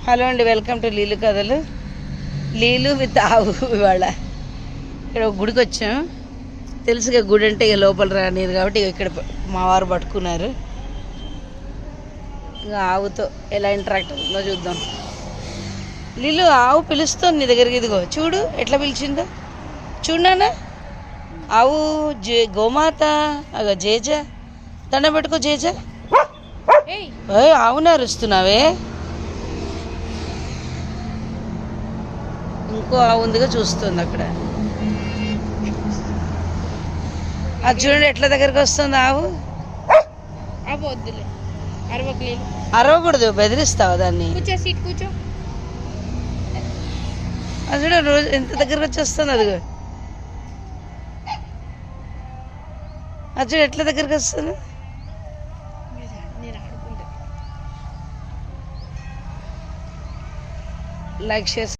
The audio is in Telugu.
హలో అండి, వెల్కమ్ టు లీలు కథలు. లీలు విత్ ఆవు. ఇవాళ ఇక్కడ ఒక గుడికి వచ్చాం. తెలుసుగా గుడి అంటే ఇక లోపల రానిరు కాబట్టి ఇక్కడ మా వారు పట్టుకున్నారు. ఇంకా ఆవుతో ఎలా ఇంటరాక్ట్ అవుతుందో చూద్దాం. లీలు, ఆవు పిలుస్తుంది నీ దగ్గరికి. ఇదిగో చూడు ఎట్లా పిలిచిందో చూడనా. ఆవు గోమాత. అగో జేజ, దండ పెట్టుకో జేజ. ఆవునే అరుస్తున్నావే. ఇంకో ఆవు ఉందిగా చూస్తుంది అక్కడ. అది చూడండి ఎట్లా దగ్గరికి వస్తుంది ఆవు. అరవకూడదు, బెదిరిస్తావా దాన్ని. అది చూడ రోజు ఎంత దగ్గరకు వచ్చి వస్తుంది. అదిగో అది చూడు ఎట్లా దగ్గరికి వస్తుంది. లైక్ చేసి